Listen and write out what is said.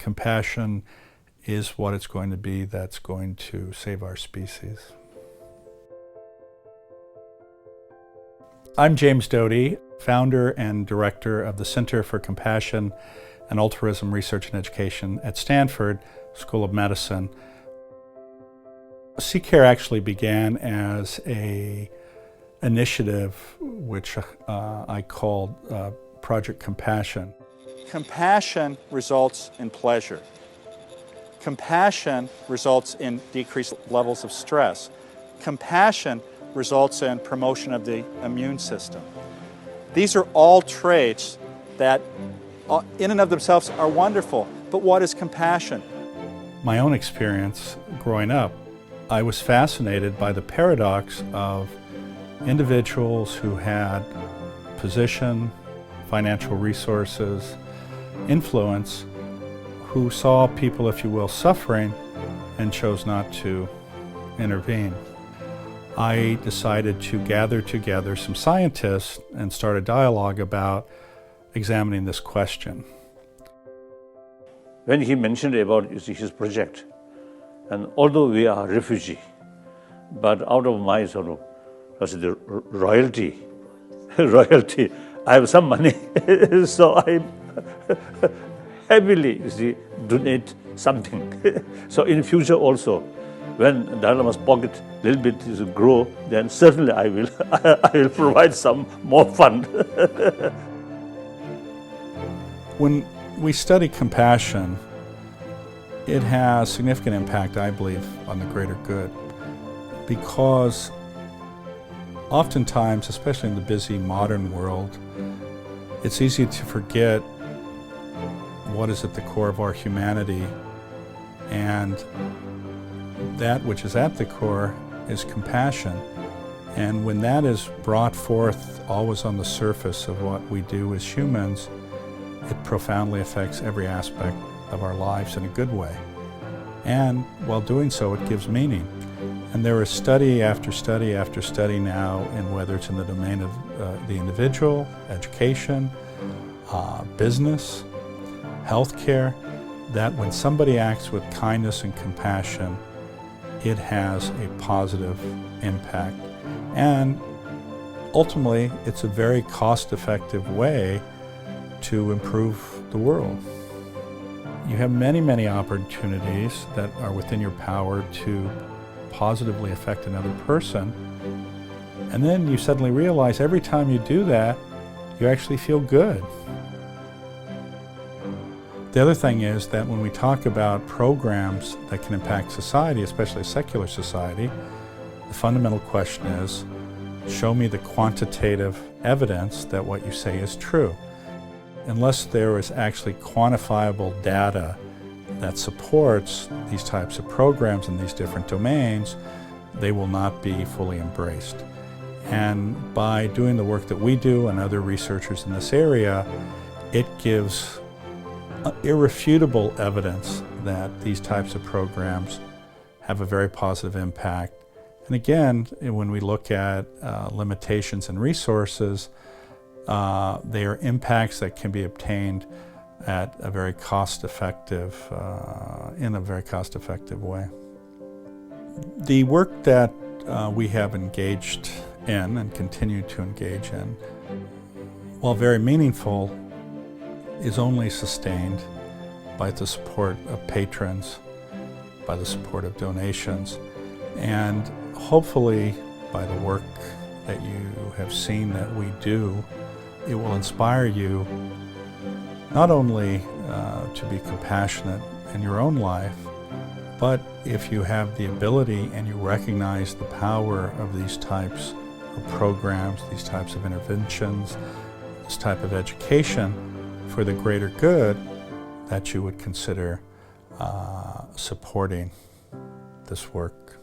compassion is what it's going to be that's going to save our species. I'm James Doty, founder and director of the Center for Compassion and Altruism Research and Education at Stanford School of Medicine. CCARE actually began as an initiative which I called Project Compassion. Compassion results in pleasure. Compassion results in decreased levels of stress. Compassion results in promotion of the immune system. These are all traits that in and of themselves are wonderful, but what is compassion? My own experience growing up, I was fascinated by the paradox of individuals who had position, financial resources, influence, who saw people, if you will, suffering and chose not to intervene. I decided to gather together some scientists and start a dialogue about examining this question. When he mentioned about his project, and although we are refugee, but out of my sort of the royalty, I have some money, so I heavily donate something. So in future also, when Dalai Lama's pocket a little bit grow, then certainly I will provide some more fund. When we study compassion, it has significant impact, I believe, on the greater good, because oftentimes, especially in the busy modern world, it's easy to forget what is at the core of our humanity, and that which is at the core is compassion. And when that is brought forth always on the surface of what we do as humans, it profoundly affects every aspect of our lives in a good way. And while doing so, it gives meaning. And there is study after study after study now, and whether it's in the domain of the individual, education, business, healthcare, that when somebody acts with kindness and compassion, it has a positive impact. And ultimately, it's a very cost-effective way to improve the world. You have many, many opportunities that are within your power to positively affect another person. And then you suddenly realize every time you do that, you actually feel good. The other thing is that when we talk about programs that can impact society, especially a secular society, the fundamental question is, show me the quantitative evidence that what you say is true. Unless there is actually quantifiable data that supports these types of programs in these different domains, they will not be fully embraced. And by doing the work that we do and other researchers in this area, it gives irrefutable evidence that these types of programs have a very positive impact. And again, when we look at limitations and resources, they are impacts that can be obtained at a very cost-effective, in a very cost-effective way. The work that we have engaged in and continue to engage in, while very meaningful, is only sustained by the support of patrons, by the support of donations, and hopefully by the work that you have seen that we do. It will inspire you not only to be compassionate in your own life, but if you have the ability and you recognize the power of these types of programs, these types of interventions, this type of education for the greater good, that you would consider supporting this work.